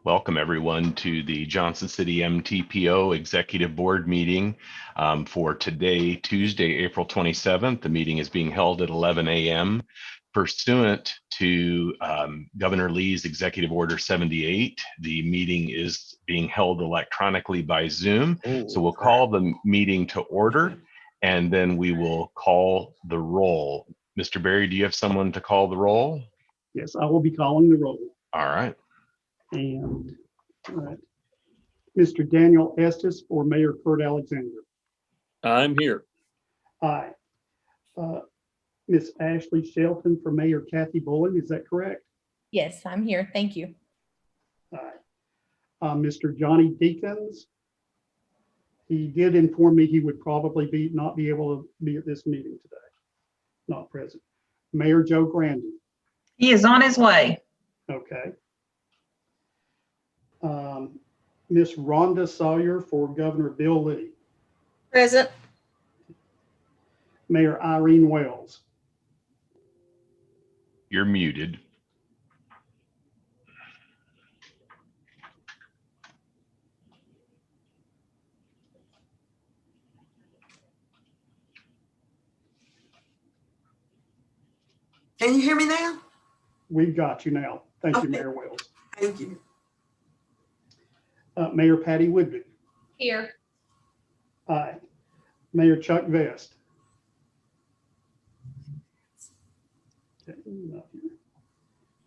Welcome everyone to the Johnson City MTPO Executive Board meeting for today, Tuesday, April 27th. The meeting is being held at 11 a.m. Pursuant to Governor Lee's Executive Order 78, the meeting is being held electronically by Zoom. So we'll call the meeting to order and then we will call the roll. Mr. Berry, do you have someone to call the roll? Yes, I will be calling the roll. All right. And Mr. Daniel Estes for Mayor Kurt Alexander. I'm here. Aye. Miss Ashley Shelton for Mayor Kathy Bullen, is that correct? Yes, I'm here. Thank you. Aye. Mr. Johnny Deacons. He did inform me he would probably not be able to be at this meeting today. Not present. Mayor Joe Grandy. He is on his way. Okay. Miss Rhonda Sawyer for Governor Bill Lee. Present. Mayor Irene Wells. You're muted. Can you hear me now? We've got you now. Thank you, Okay. Mayor Wells. Thank you. Mayor Patty Woodby. Here. Aye. Mayor Chuck Vest. Okay, not here.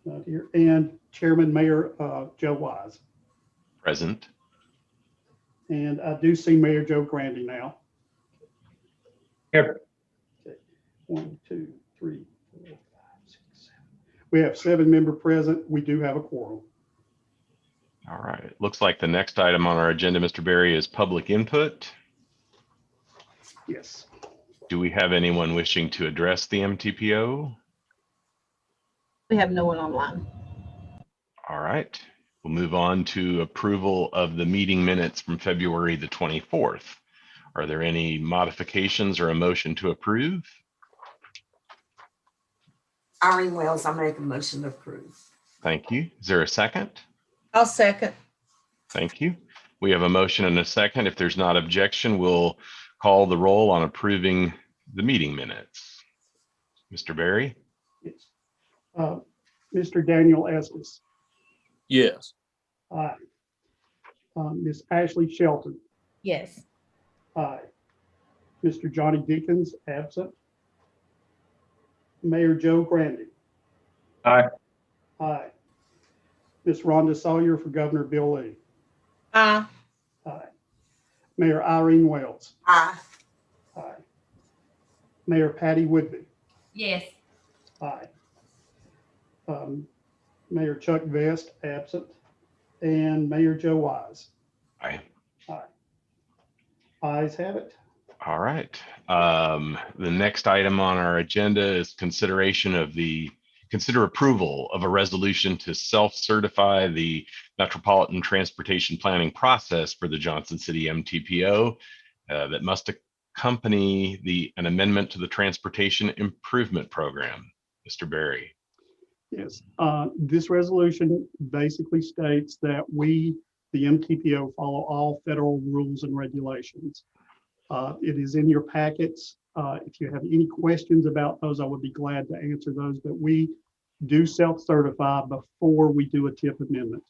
Not here. And Chairman Mayor Joe Wise. Present. And I do see Mayor Joe Grandy now. Here. Okay. 1, 2, 3, 4, 5, 6, 7. We have 7 members present. We do have a quorum. All right. It looks like the next item on our agenda, Mr. Berry, is public input. Yes. Do we have anyone wishing to address the MTPO? We have no one online. All right. We'll move on to approval of the meeting minutes from February the 24th. Are there any modifications or a motion to approve? Irene Wells, I make a motion to approve. Thank you. Is there a second? I'll second. Thank you. We have a motion and a second. If there's not objection, we'll call the roll on approving the meeting minutes. Mr. Berry? Yes. Mr. Daniel Estes. Yes. Aye. Miss Ashley Shelton. Yes. Aye. Mr. Johnny Deacons, absent. Mayor Joe Grandy. Aye. Aye. Miss Rhonda Sawyer for Governor Bill Lee. Aye. Aye. Mayor Irene Wells. Aye. Aye. Mayor Patty Woodby. Yes. Aye. Mayor Chuck Vest, absent. And Mayor Joe Wise. Aye. Aye. Ayes have it. All right. The next item on our agenda is consider approval of a resolution to self-certify the Metropolitan Transportation Planning process for the Johnson City MTPO that must accompany an amendment to the Transportation Improvement Program. Mr. Berry. Yes, this resolution basically states that we, the MTPO, follow all federal rules and regulations. It is in your packets. If you have any questions about those, I would be glad to answer those, but we do self-certify before we do a TIP amendment.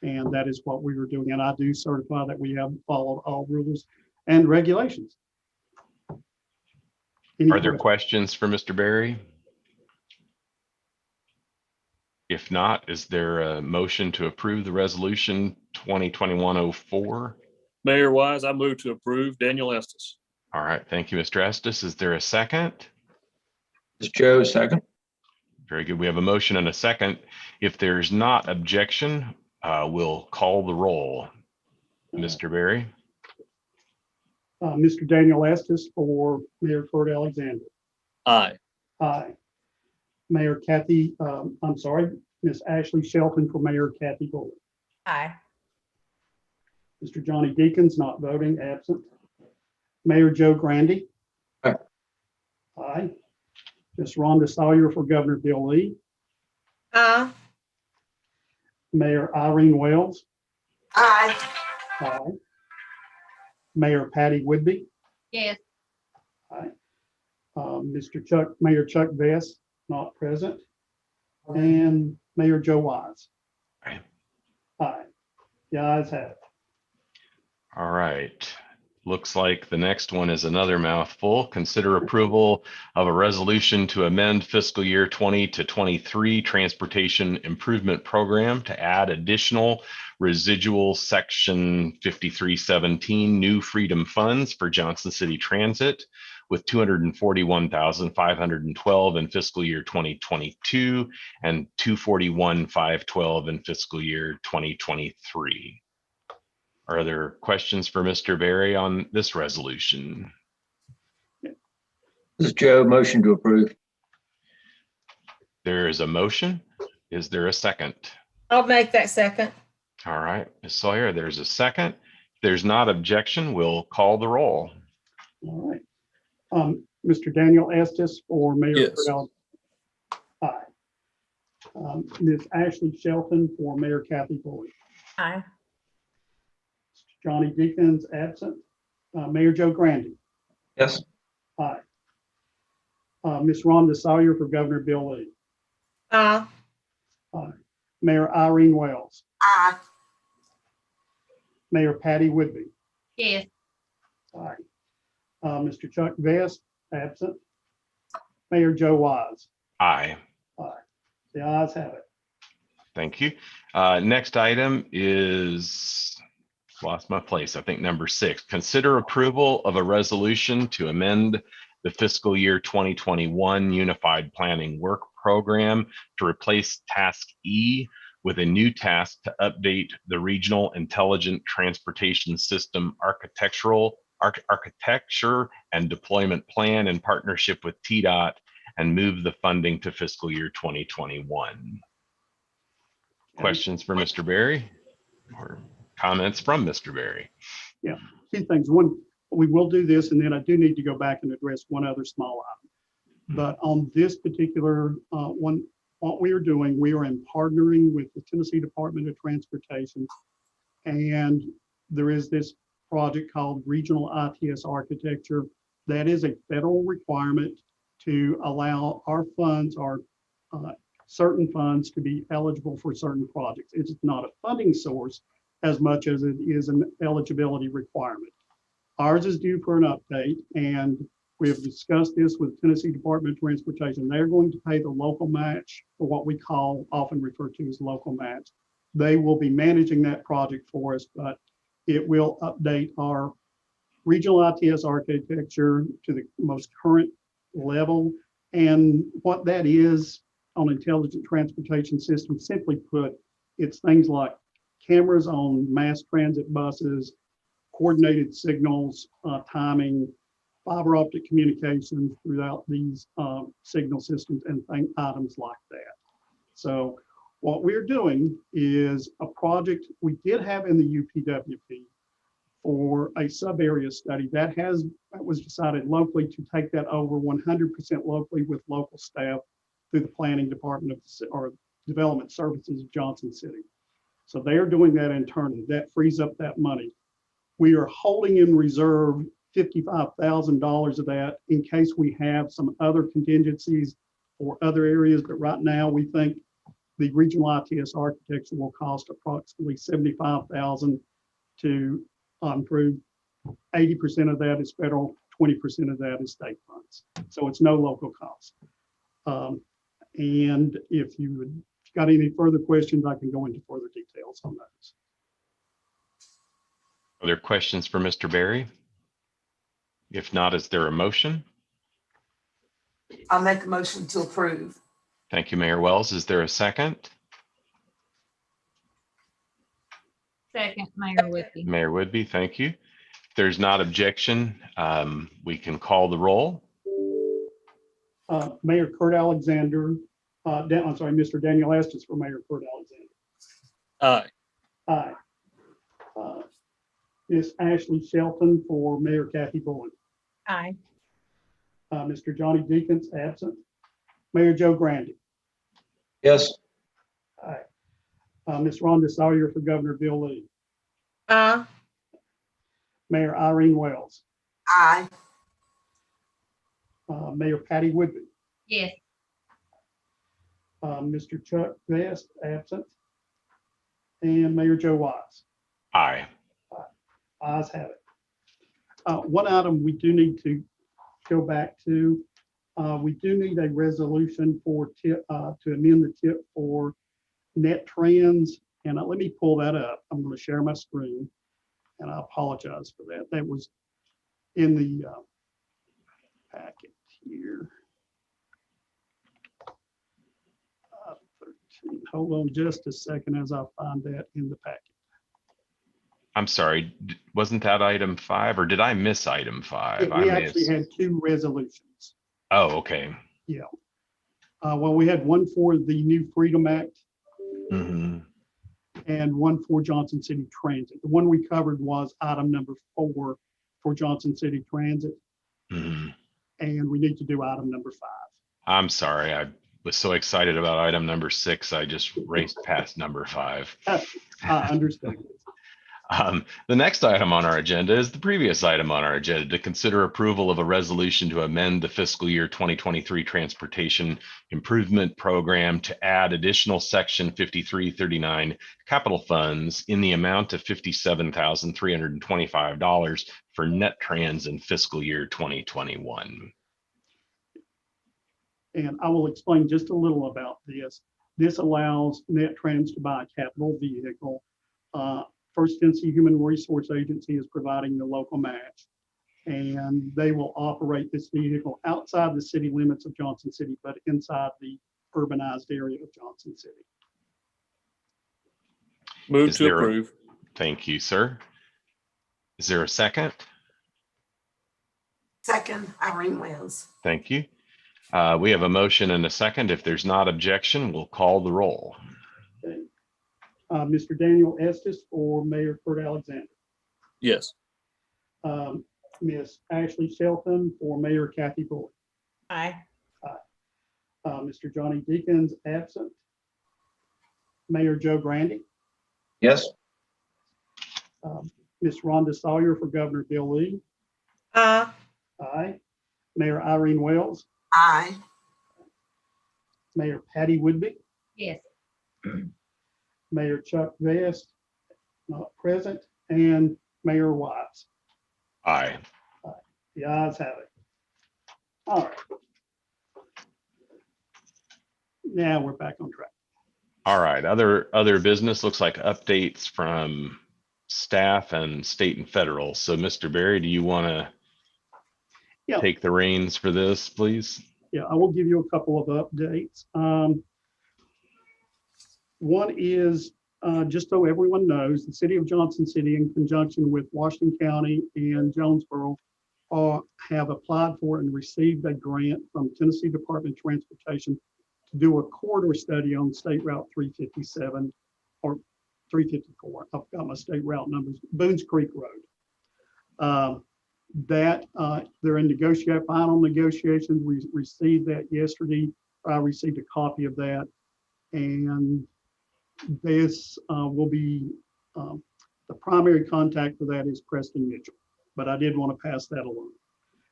And that is what we were doing. And I do certify that we have followed all rules and regulations. Are there questions for Mr. Berry? If not, is there a motion to approve the resolution 2021-04? Mayor Wise, I move to approve. Daniel Estes. All right, thank you, Mr. Estes. Is there a second? It's Joe, second. Very good. We have a motion and a second. If there's not objection, we'll call the roll. Mr. Berry? Mr. Daniel Estes for Mayor Kurt Alexander. Aye. Aye. Mayor Kathy, Miss Ashley Shelton for Mayor Kathy Bullen. Aye. Mr. Johnny Deacons not voting, absent. Mayor Joe Grandy. Aye. Aye. Miss Rhonda Sawyer for Governor Bill Lee. Aye. Mayor Irene Wells. Aye. Aye. Mayor Patty Whitby. Yes. Aye. Mayor Chuck Vest, not present. And Mayor Joe Wise. Aye. Aye. The ayes have it. All right. Looks like the next one is another mouthful. Consider approval of a resolution to amend fiscal year 20 to 23 transportation improvement program to add additional residual section 5317 new freedom funds for Johnson City Transit with 241,512 in fiscal year 2022 and 241,512 in fiscal year 2023. Are there questions for Mr. Berry on this resolution? This is Joe, motion to approve. There is a motion. Is there a second? I'll make that second. All right, Ms. Sawyer, there's a second. If there's not objection, we'll call the roll. All right. Mr. Daniel Estes for Mayor Yes. Kurt Alexander. Aye. Ms. Ashley Shelton for Mayor Kathy Boyd. Aye. Johnny Deacons absent. Mayor Joe Grandy. Yes. Aye. Ms. Rhonda Sawyer for Governor Bill Lee. Aye. Aye. Mayor Irene Wells. Aye. Mayor Patty Whitby. Yes. Aye. Mr. Chuck Vest absent. Mayor Joe Wise. Aye. Aye. The ayes have it. Thank you. Next item is, lost my place, I think number 6. Consider approval of a resolution to amend the fiscal year 2021 Unified Planning Work Program to replace Task E with a new task to update the Regional Intelligent Transportation System architecture and deployment plan in partnership with TDOT and move the funding to fiscal year 2021. Questions for Mr. Berry or comments from Mr. Berry? Two things. One, we will do this, and then I do need to go back and address one other small item. But on this particular one, what we are doing, we are in partnering with the Tennessee Department of Transportation, and there is this project called Regional ITS Architecture. That is a federal requirement to allow our funds, our certain funds, to be eligible for certain projects. It's not a funding source as much as it is an eligibility requirement. Ours is due for an update, and we have discussed this with Tennessee Department of Transportation. They're going to pay the local match, or what we call, often referred to as local match. They will be managing that project for us, but it will update our regional ITS architecture to the most current level. And what that is on intelligent transportation systems, simply put, it's things like cameras on mass transit buses, coordinated signals, timing, fiber optic communications throughout these signal systems and items like that. So what we're doing is a project we did have in the UPWP for a sub-area study that was decided locally to take that over 100% locally with local staff through the planning department or development services of Johnson City. So they are doing that internally. That frees up that money. We are holding in reserve $55,000 of that in case we have some other contingencies or other areas. But right now, we think the regional ITS architecture will cost approximately $75,000 to improve. 80% of that is federal, 20% of that is state funds. So it's no local cost. And if you've got any further questions, I can go into further details on those. Are there questions for Mr. Berry? If not, is there a motion? I'll make a motion to approve. Thank you, Mayor Wells. Is there a second? Second, Mayor Whitby. Mayor Whitby, thank you. If there's not objection, we can call the roll. Mayor Kurt Alexander, I'm sorry, Mr. Daniel Estes for Mayor Kurt Alexander. Aye. Aye. Ms. Ashley Shelton for Mayor Kathy Boyd. Aye. Mr. Johnny Deacons absent. Mayor Joe Grandy. Yes. Aye. Ms. Rhonda Sawyer for Governor Bill Lee, Aye. Mayor Irene Wells, Aye. Mayor Patty Woodby, Yes. Mr. Chuck Vest, absent, and Mayor Joe Wise. Aye. Ayes have it. One item we do need to go back to, we do need a resolution for tip, to amend the tip for net trans. And let me pull that up. I'm going to share my screen, and I apologize for that. That was in the packet here. 13. Hold on just a second as I find that in the packet. I'm sorry, wasn't that item 5 or did I miss item 5? We actually had two resolutions. Oh, okay. Yeah. Well, we had one for the new Freedom Act Mhm. and one for Johnson City Transit. The one we covered was item number 4 for Johnson City Transit, Mhm. and we need to do item number 5. I'm sorry. I was so excited about item number 6. I just raced past number 5. I understand. The next item on our agenda is the previous item on our agenda to consider approval of a resolution to amend the fiscal year 2023 Transportation Improvement Program to add additional section 5339 capital funds in the amount of $57,325 for net trans in fiscal year 2021. And I will explain just a little about this. This allows Net Trans to buy a capital vehicle. First Tennessee Human Resource Agency is providing the local match, and they will operate this vehicle outside the city limits of Johnson City, but inside the urbanized area of Johnson City. Move Is to there a- approve. Thank you, sir. Is there a second? Second, Irene Wells. Thank you. We have a motion and a second. If there's not objection, we'll call the roll. Okay. Mr. Daniel Estes for Mayor Kurt Alexander. Yes. Miss Ashley Shelton for Mayor Kathy Boyd. Aye. Mr. Johnny Deacons absent. Mayor Joe Grandy. Yes. Miss Rhonda Sawyer for Governor Bill Lee. Aye. Aye. Mayor Irene Wells. Aye. Mayor Patty Woodby. Yes. Mayor Chuck Vest, not present, and Mayor Wise. Aye. The ayes have it. All right. Now we're back on track. All right. Other business looks like updates from staff and state and federal. So Mr. Berry, do you want to Yeah. take the reins for this, please? Yeah, I will give you a couple of updates. One is, just so everyone knows, the city of Johnson City, in conjunction with Washington County and Jonesboro, have applied for and received a grant from Tennessee Department of Transportation to do a corridor study on State Route 357 or 354. I've got my state route numbers, Boones Creek Road. They're in final negotiations. We received that yesterday. I received a copy of that, and this will be the primary contact for that is Preston Mitchell, but I did want to pass that along.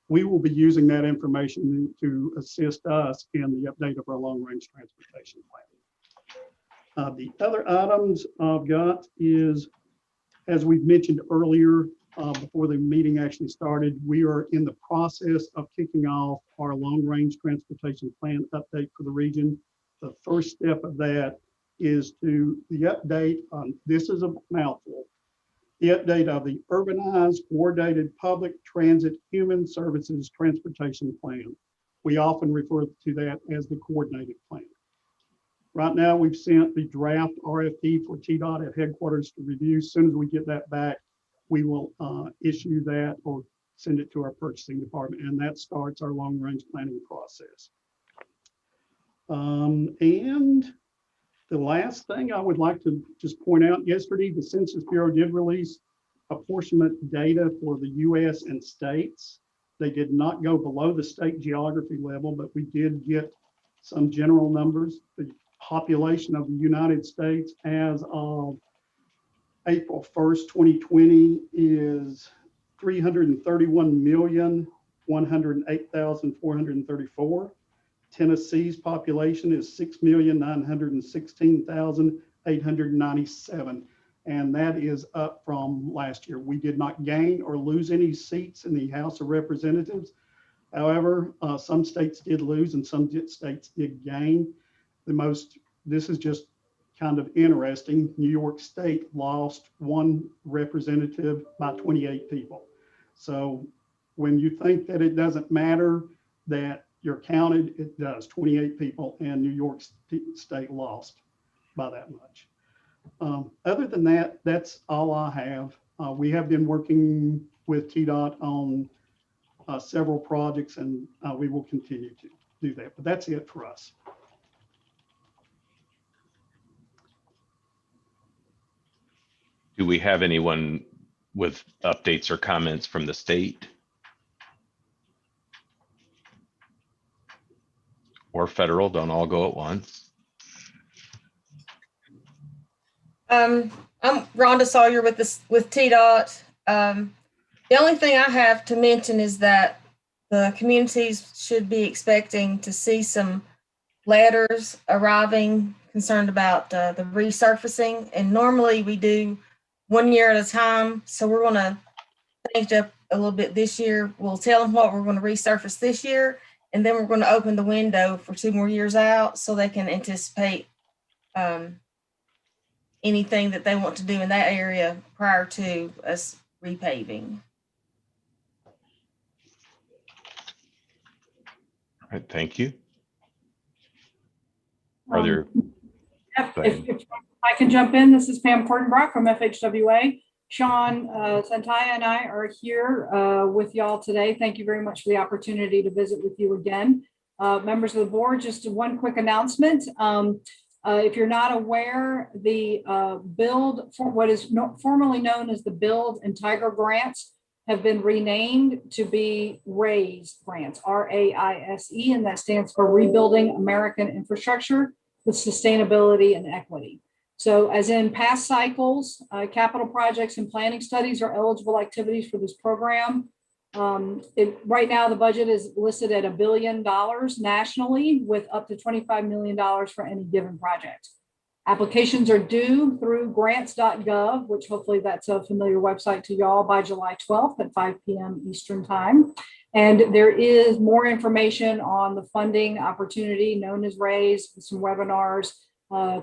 We will be using that information to assist us in the update of our long-range transportation plan. The other items I've got is, as we've mentioned earlier, before the meeting actually started, we are in the process of kicking off our long-range transportation plan update for the region. The first step of that is the update on, this is a mouthful, the update of the urbanized coordinated public transit human services transportation plan. We often refer to that as the coordinated plan. Right now, we've sent the draft RFP for TDOT at headquarters to review. As soon as we get that back, we will issue that or send it to our purchasing department, and that starts our long-range planning process. And the last thing I would like to just point out, yesterday, the Census Bureau did release apportionment data for the US and states. They did not go below the state geography level, but we did get some general numbers. The population of the United States as of April 1st, 2020 is 331,108,434. Tennessee's population is 6,916,897. And that is up from last year. We did not gain or lose any seats in the House of Representatives. However, some states did lose and some states did gain. This is just kind of interesting. New York State lost one representative by 28 people. So when you think that it doesn't matter that you're counted, it does. 28 people, and New York State lost by that much. Other than that, that's all I have. We have been working with TDOT on several projects, and we will continue to do that. But that's it for us. Do we have anyone with updates or comments from the state or federal? Don't all go at once. I'm Rhonda Sawyer with TDOT. The only thing I have to mention is that the communities should be expecting to see some letters arriving concerned about the resurfacing. And normally we do 1 year at a time. So we're going to change up a little bit this year. We'll tell them what we're going to resurface this year, and then we're going to open the window for 2 more years out so they can anticipate anything that they want to do in that area prior to us repaving. All right, thank you. Are there? If I can jump in, this is Pam Kortenbrock from FHWA. Sean Santaya and I are here with y'all today. Thank you very much for the opportunity to visit with you again. Members of the board, just one quick announcement. If you're not aware, the build for what is formerly known as the Build and Tiger grants have been renamed to be RAISE grants, R-A-I-S-E, and that stands for Rebuilding American Infrastructure with Sustainability and Equity. So as in past cycles, capital projects and planning studies are eligible activities for this program. Right now, the budget is listed at $1 billion nationally with up to $25 million for any given project. Applications are due through grants.gov, which hopefully that's a familiar website to y'all, by July 12th at 5 p.m. Eastern time. And there is more information on the funding opportunity known as RAISE, some webinars,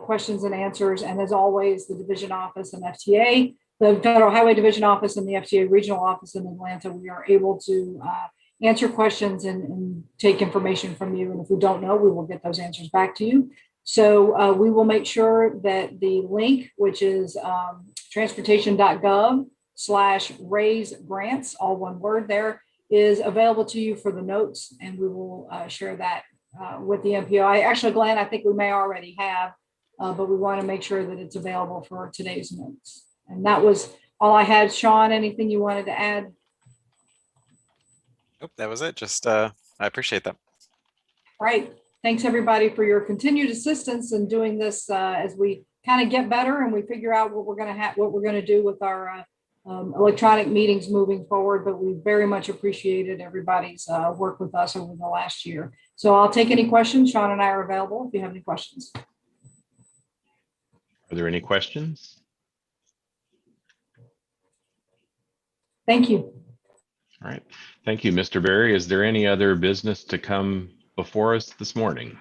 questions and answers. And as always, the division office and FTA, the Federal Highway Division office and the FTA regional office in Atlanta, we are able to answer questions and take information from you. And if we don't know, we will get those answers back to you. So we will make sure that the link, which is transportation.gov/raise grants, all one word there, is available to you for the notes. And we will share that with the MPO. Actually, Glenn, I think we may already have, but we want to make sure that it's available for today's notes. And that was all I had. Sean, anything you wanted to add? Nope, that was it. Just I appreciate that. Right. Thanks everybody for your continued assistance in doing this as we kind of get better and we figure out what we're going to do with our electronic meetings moving forward. But we very much appreciated everybody's work with us over the last year. So I'll take any questions. Sean and I are available if you have any questions. Are there any questions? Thank you. All right. Thank you, Mr. Berry. Is there any other business to come before us this morning?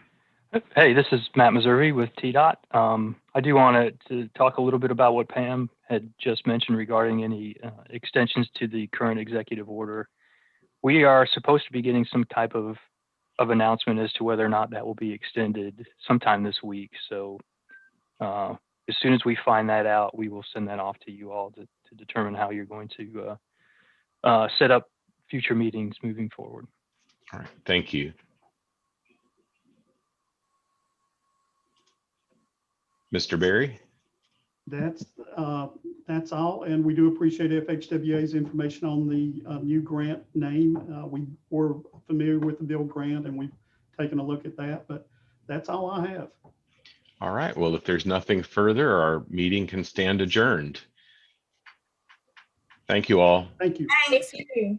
Hey, this is Matt Meservey with TDOT. I do want to talk a little bit about what Pam had just mentioned regarding any extensions to the current executive order. We are supposed to be getting some type of announcement as to whether or not that will be extended sometime this week. So as soon as we find that out, we will send that off to you all to determine how you're going to set up future meetings moving forward. All right. Thank you. Mr. Berry? That's all, and we do appreciate FHWA's information on the new grant name. We were familiar with the Bill grant, and we've taken a look at that, but that's all I have. All right. Well, if there's nothing further, our meeting can stand adjourned. Thank you all. Thank you. Thanks you.